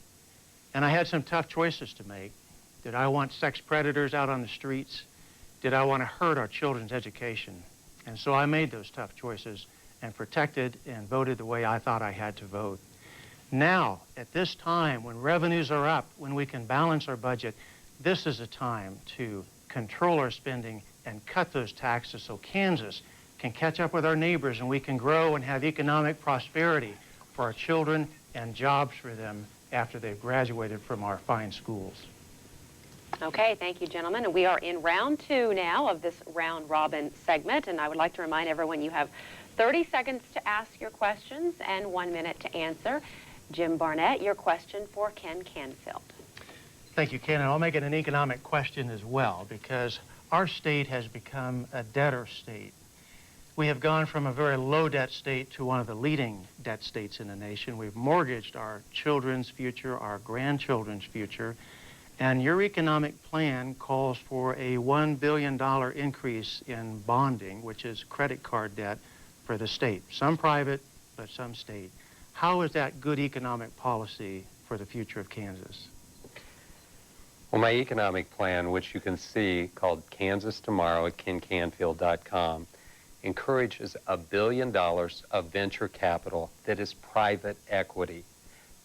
and I had some tough choices to make. Did I want sex predators out on the streets? Did I want to hurt our children's education? And so I made those tough choices and protected and voted the way I thought I had to vote. Now, at this time, when revenues are up, when we can balance our budget, this is a time to control our spending and cut those taxes so Kansas can catch up with our neighbors and we can grow and have economic prosperity for our children and jobs for them after they've graduated from our fine schools. Okay, thank you, gentlemen. And we are in round 2 now of this round robin segment, and I would like to remind everyone you have 30 seconds to ask your questions and 1 minute to answer. Jim Barnett, your question for Ken Canfield. Thank you, Ken. And I'll make it an economic question as well, because our state has become a debtor state. We have gone from a very low debt state to one of the leading debt states in the nation. We've mortgaged our children's future, our grandchildren's future, and your economic plan calls for a $1 billion increase in bonding, which is credit card debt for the state. Some private, but some state. How is that good economic policy for the future of Kansas? Well, my economic plan, which you can see called Kansas Tomorrow at kencanfield.com, encourages $1 billion of venture capital that is private equity.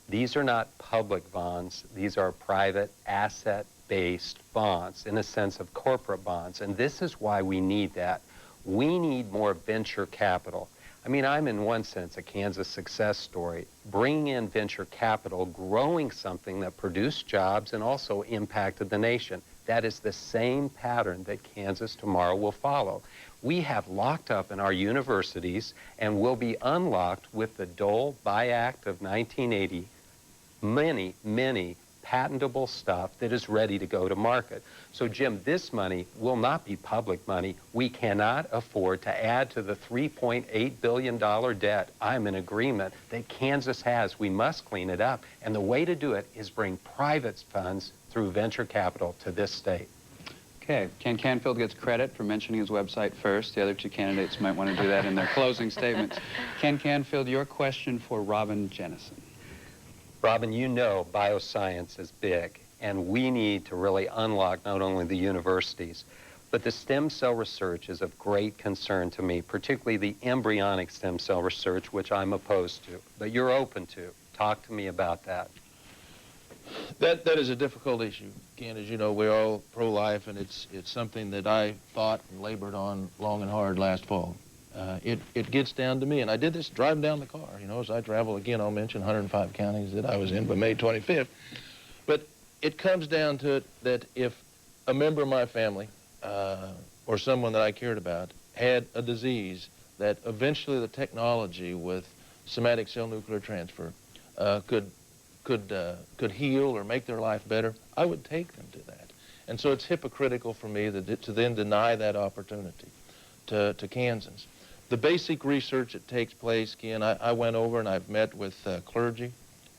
These are not public bonds. These are private asset-based bonds, in a sense of corporate bonds. And this is why we need that. We need more venture capital. I mean, I'm in one sense a Kansas success story, bringing in venture capital, growing something that produced jobs and also impacted the nation. That is the same pattern that Kansas Tomorrow will follow. We have locked up in our universities and will be unlocked with the Dole-By Act of 1980, many patentable stuff that is ready to go to market. So, Jim, this money will not be public money. We cannot afford to add to the $3.8 billion debt, I'm in agreement, that Kansas has. We must clean it up. And the way to do it is bring private funds through venture capital to this state. Okay, Ken Canfield gets credit for mentioning his website first. The other two candidates might want to do that in their closing statements. Ken Canfield, your question for Robin Jennison. Robin, you know bioscience is big, and we need to really unlock not only the universities, but the stem cell research is of great concern to me, particularly the embryonic stem cell research, which I'm opposed to, but you're open to. Talk to me about that. That is a difficult issue. Again, as you know, we're all pro-life, and it's something that I thought and labored on long and hard last fall. It gets down to me, and I did this driving down the car. You know, as I travel, again, I'll mention 105 counties that I was in by May 25th. But it comes down to it that if a member of my family or someone that I cared about had a disease that eventually the technology with somatic cell nuclear transfer could heal or make their life better, I would take them to that. And so it's hypocritical for me to then deny that opportunity to Kansans. The basic research that takes place, again, I went over and I've met with clergy,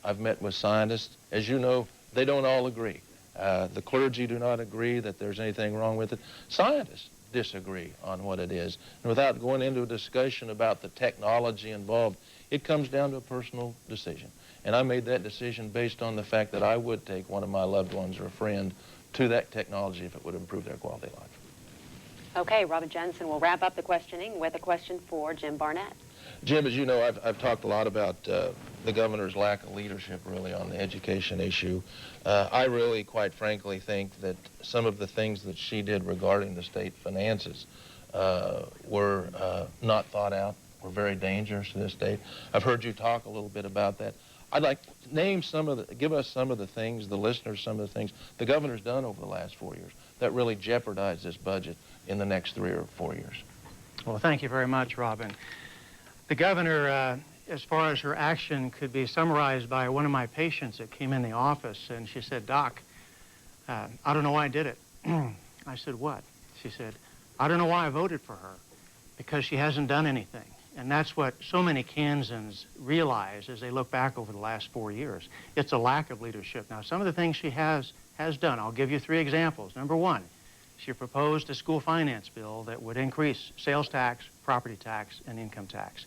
I've met with scientists. As you know, they don't all agree. The clergy do not agree that there's anything wrong with it. Scientists disagree on what it is. And without going into a discussion about the technology involved, it comes down to a personal decision. And I made that decision based on the fact that I would take one of my loved ones or a friend to that technology if it would improve their quality of life. Okay, Robert Jennison will wrap up the questioning with a question for Jim Barnett. Jim, as you know, I've talked a lot about the governor's lack of leadership, really, on the education issue. I really, quite frankly, think that some of the things that she did regarding the state finances were not thought out, were very dangerous to this state. I've heard you talk a little bit about that. I'd like to name give us some of the things, the listeners, some of the things the governor's done over the last 4 years that really jeopardized this budget in the next 3 or 4 years. Well, thank you very much, Robin. The governor, as far as her action, could be summarized by one of my patients that came in the office, and she said, "Doc, I don't know why I did it." I said, "What?" She said, "I don't know why I voted for her, because she hasn't done anything." And that's what so many Kansans realize as they look back over the last 4 years. It's a lack of leadership. Now, some of the things she has done, I'll give you 3 examples. Number 1, she proposed a school finance bill that would increase sales tax, property tax, and income tax.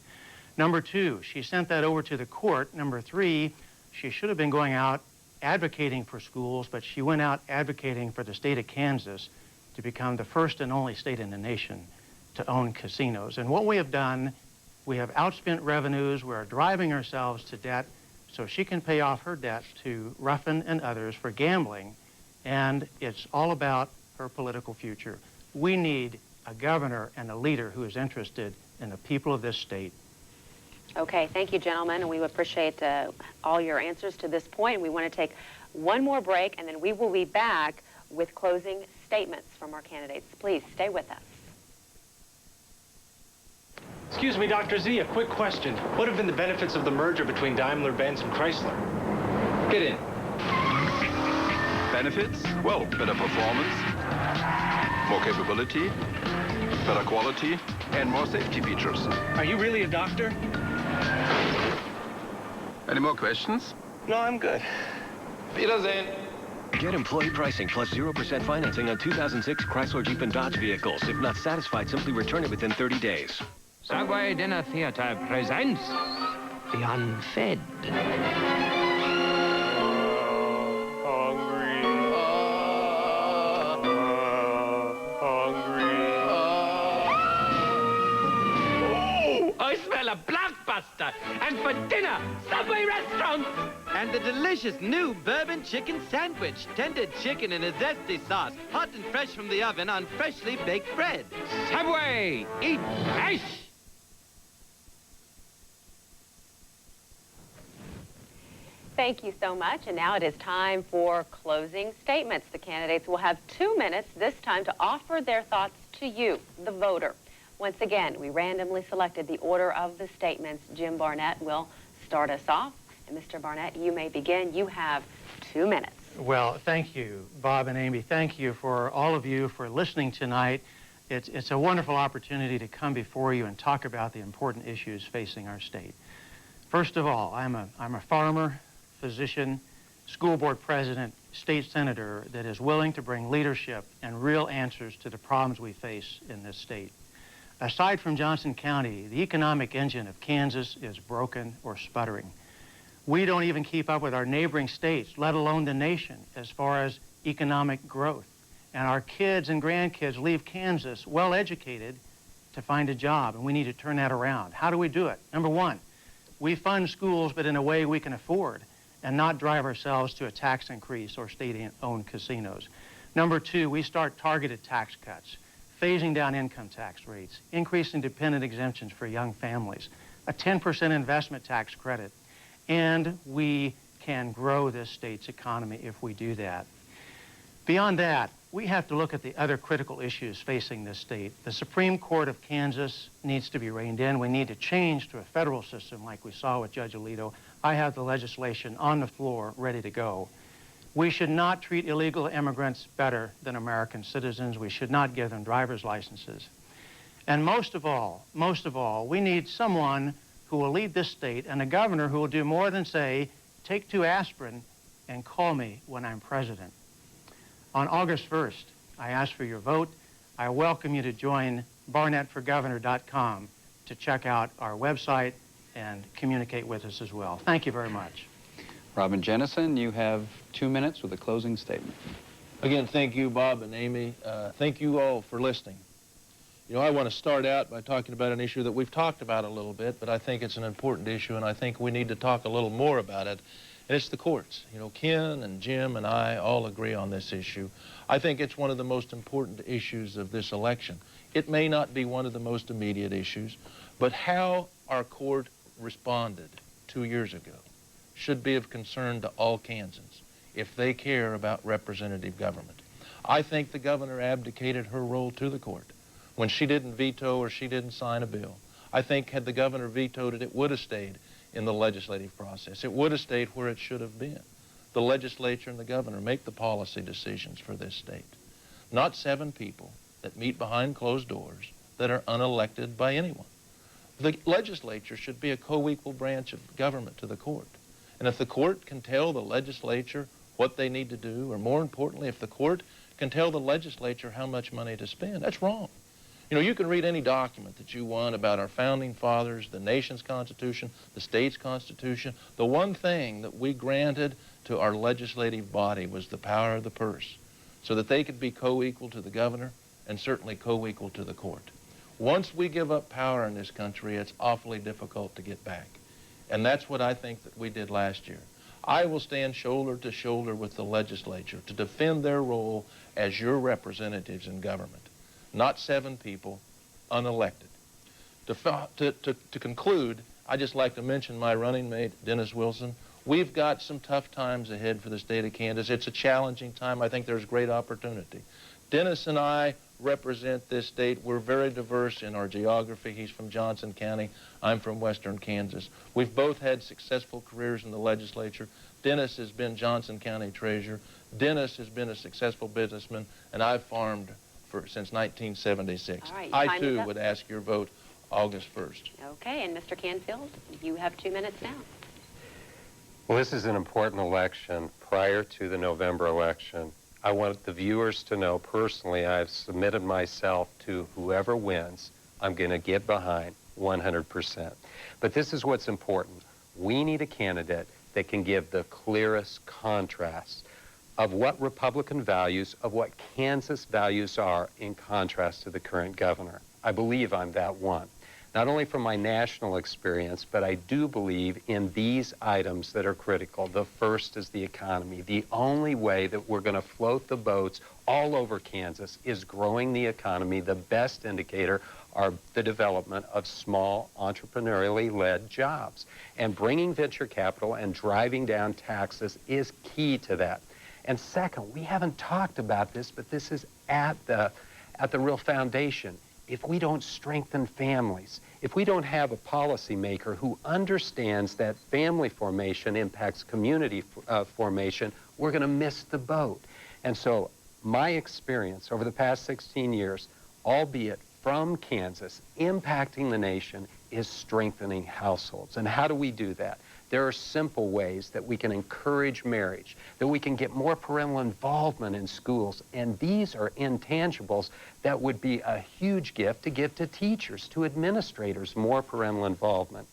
Number 2, she sent that over to the court. Number 3, she should have been going out advocating for schools, but she went out advocating for the state of Kansas to become the first and only state in the nation to own casinos. And what we have done, we have outspent revenues, we are driving ourselves to debt so she can pay off her debt to Ruffin and others for gambling, and it's all about her political future. We need a governor and a leader who is interested in the people of this state. Okay, thank you, gentlemen, and we appreciate all your answers to this point. We want to take one more break, and then we will be back with closing statements from our candidates. Please stay with us. Excuse me, Dr. Z, a quick question. What have been the benefits of the merger between Daimler-Benz and Chrysler? Get in. Benefits? Well, better performance, more capability, better quality, and more safety features. Are you really a doctor? Any more questions? No, I'm good. Wiedersehen. Get employee pricing plus 0% financing on 2006 Chrysler, Jeep, and Dodge vehicles. If not satisfied, simply return it within 30 days. Subway Dinner Theater presents The Unfed. I smell a blockbuster. And for dinner, Subway restaurant. And the delicious new bourbon chicken sandwich. Tender chicken in a zesty sauce. Hot and fresh from the oven on freshly baked bread. Subway, eat fresh. Thank you so much. And now it is time for closing statements. The candidates will have 2 minutes this time to offer their thoughts to you, the voter. Once again, we randomly selected the order of the statements. Jim Barnett will start us off. And Mr. Barnett, you may begin. You have 2 minutes. Well, thank you, Bob and Amy. Thank you for all of you for listening tonight. It's a wonderful opportunity to come before you and talk about the important issues facing our state. First of all, I'm a farmer, physician, school board president, state senator that is willing to bring leadership and real answers to the problems we face in this state. Aside from Johnson County, the economic engine of Kansas is broken or sputtering. We don't even keep up with our neighboring states, let alone the nation, as far as economic growth. And our kids and grandkids leave Kansas well-educated to find a job, and we need to turn that around. How do we do it? Number 1, we fund schools, but in a way we can afford. and not drive ourselves to a tax increase or state-owned casinos. Number two, we start targeted tax cuts, phasing down income tax rates, increasing dependent exemptions for young families, a 10% investment tax credit, and we can grow this state's economy if we do that. Beyond that, we have to look at the other critical issues facing this state. The Supreme Court of Kansas needs to be reined in. We need to change to a federal system like we saw with Judge Alito. I have the legislation on the floor ready to go. We should not treat illegal immigrants better than American citizens. We should not give them driver's licenses. And most of all, we need someone who will lead this state and a governor who will do more than say, take 2 aspirin and call me when I'm president. On August 1st, I ask for your vote. I welcome you to join BarnettForGovernor.com to check out our website and communicate with us as well. Thank you very much. Robin Jennison, you have 2 minutes with a closing statement. Again, thank you, Bob and Amy. Thank you all for listening. You know, I want to start out by talking about an issue that we've talked about a little bit, but I think it's an important issue, and I think we need to talk a little more about it, and it's the courts. You know, Ken and Jim and I all agree on this issue. I think it's one of the most important issues of this election. It may not be one of the most immediate issues, but how our court responded 2 years ago should be of concern to all Kansans if they care about representative government. I think the governor abdicated her role to the court when she didn't veto or she didn't sign a bill. I think had the governor vetoed it, it would have stayed in the legislative process. It would have stayed where it should have been. The legislature and the governor make the policy decisions for this state, not 7 people that meet behind closed doors that are unelected by anyone. The legislature should be a co-equal branch of government to the court. And if the court can tell the legislature what they need to do, or more importantly, if the court can tell the legislature how much money to spend, that's wrong. You know, you can read any document that you want about our founding fathers, the nation's constitution, the state's constitution. The one thing that we granted to our legislative body was the power of the purse, so that they could be co-equal to the governor and certainly co-equal to the court. Once we give up power in this country, it's awfully difficult to get back. And that's what I think that we did last year. I will stand shoulder to shoulder with the legislature to defend their role as your representatives in government, not 7 people, unelected. To conclude, I'd just like to mention my running mate, Dennis Wilson. We've got some tough times ahead for the state of Kansas. It's a challenging time. I think there's great opportunity. Dennis and I represent this state. We're very diverse in our geography. He's from Johnson County. I'm from western Kansas. We've both had successful careers in the legislature. Dennis has been Johnson County treasurer. Dennis has been a successful businessman, and I've farmed since 1976. All right, I, too, would ask your vote August 1st. Okay, and Mr. Canfield, you have 2 minutes now. Well, this is an important election prior to the November election. I want the viewers to know personally I've submitted myself to whoever wins. I'm going to get behind 100%. But this is what's important. We need a candidate that can give the clearest contrast of what Republican values, of what Kansas values are in contrast to the current governor. I believe I'm that one. Not only from my national experience, but I do believe in these items that are critical. The first is the economy. The only way that we're going to float the boats all over Kansas is growing the economy. The best indicator are the development of small, entrepreneurially led jobs. And bringing venture capital and driving down taxes is key to that. And second, we haven't talked about this, but this is at the real foundation. If we don't strengthen families, if we don't have a policymaker who understands that family formation impacts community formation, we're going to miss the boat. And so my experience over the past 16 years, albeit from Kansas, impacting the nation, is strengthening households. And how do we do that? There are simple ways that we can encourage marriage, that we can get more parental involvement in schools, and these are intangibles that would be a huge gift to give to teachers, to administrators, more parental involvement.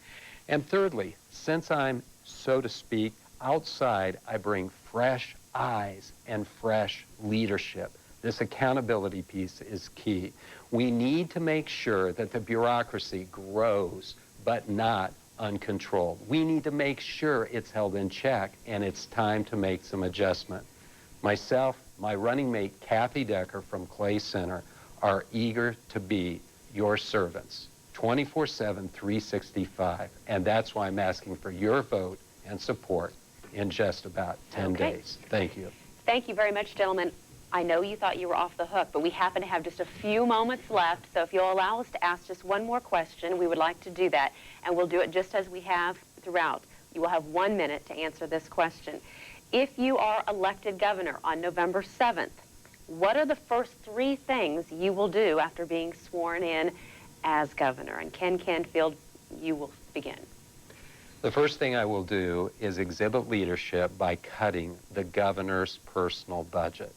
And thirdly, since I'm, so to speak, outside, I bring fresh eyes and fresh leadership. This accountability piece is key. We need to make sure that the bureaucracy grows, but not uncontrolled. We need to make sure it's held in check, and it's time to make some adjustment. Myself, my running mate, Kathy Decker from Clay Center, are eager to be your servants, 24/7, 365, and that's why I'm asking for your vote and support in just about 10 days. Thank you. Thank you very much, gentlemen. I know you thought you were off the hook, but we happen to have just a few moments left, so if you'll allow us to ask just one more question, we would like to do that, and we'll do it just as we have throughout. You will have 1 minute to answer this question. If you are elected governor on November 7th, what are the first 3 things you will do after being sworn in as governor? And Ken Canfield, you will begin. The first thing I will do is exhibit leadership by cutting the governor's personal budget.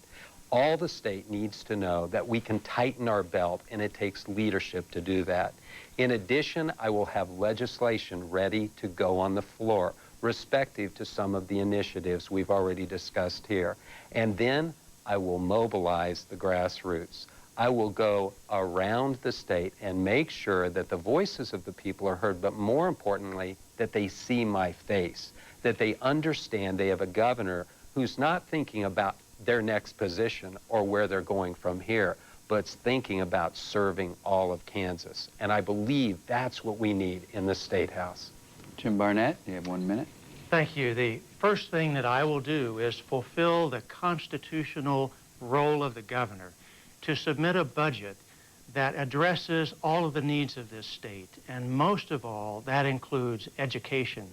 All the state needs to know that we can tighten our belt, and it takes leadership to do that. In addition, I will have legislation ready to go on the floor, respective to some of the initiatives we've already discussed here. And then I will mobilize the grassroots. I will go around the state and make sure that the voices of the people are heard, but more importantly, that they see my face, that they understand they have a governor who's not thinking about their next position or where they're going from here, but thinking about serving all of Kansas. And I believe that's what we need in the State House. Jim Barnett, you have 1 minute. Thank you. The first thing that I will do is fulfill the constitutional role of the governor to submit a budget that addresses all of the needs of this state, and most of all, that includes education.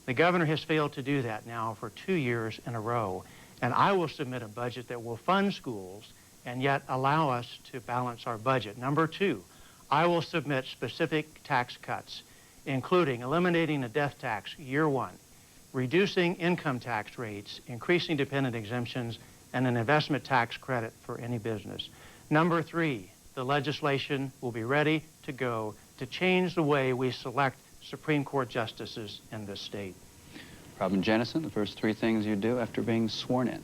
The governor has failed to do that now for 2 years in a row, and I will submit a budget that will fund schools and yet allow us to balance our budget. Number 2, I will submit specific tax cuts, including eliminating the death tax year 1, reducing income tax rates, increasing dependent exemptions, and an investment tax credit for any business. Number 3, the legislation will be ready to go to change the way we select Supreme Court justices in this state. Robin Jennison, the first 3 things you do after being sworn in.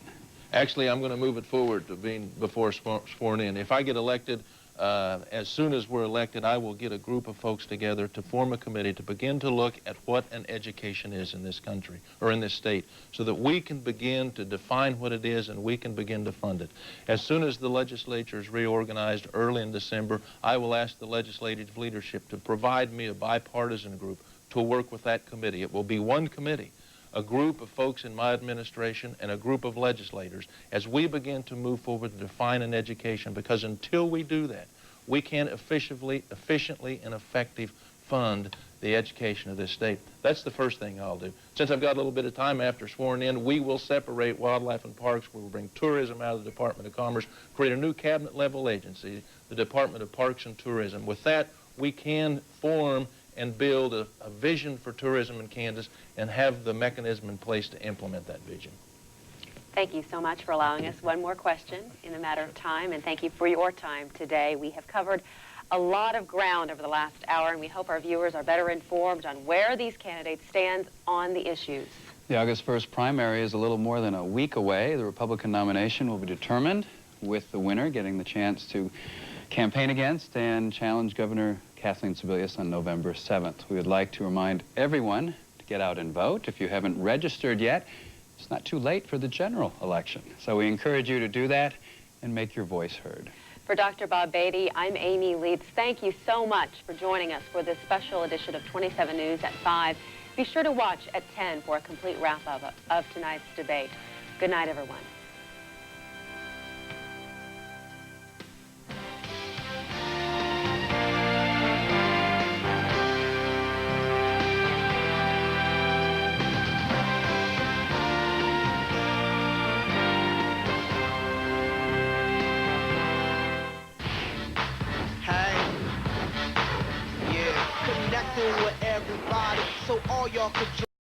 Actually, I'm going to move it forward to being before sworn in. If I get elected, as soon as we're elected, I will get a group of folks together to form a committee to begin to look at what an education is in this country, or in this state, so that we can begin to define what it is and we can begin to fund it. As soon as the legislature is reorganized early in December, I will ask the legislative leadership to provide me a bipartisan group to work with that committee. It will be one committee, a group of folks in my administration and a group of legislators, as we begin to move forward to define an education, because until we do that, we can't efficiently and effectively fund the education of this state. That's the first thing I'll do. Since I've got a little bit of time after sworn in, we will separate wildlife and parks. We'll bring tourism out of the Department of Commerce, create a new cabinet-level agency, the Department of Parks and Tourism. With that, we can form and build a vision for tourism in Kansas and have the mechanism in place to implement that vision. Thank you so much for allowing us one more question in a matter of time, and thank you for your time today. We have covered a lot of ground over the last hour, and we hope our viewers are better informed on where these candidates stand on the issues. The August 1st primary is a little more than a week away. The Republican nomination will be determined, with the winner getting the chance to campaign against and challenge Governor Kathleen Sebelius on November 7th. We would like to remind everyone to get out and vote. If you haven't registered yet, it's not too late for the general election. So we encourage you to do that and make your voice heard. For Dr. Bob Beatty, I'm Amy Leeds. Thank you so much for joining us for this special edition of 27 News at 5. Be sure to watch at 10 for a complete wrap-up of tonight's debate. Good night, everyone. With everybody, so all y'all could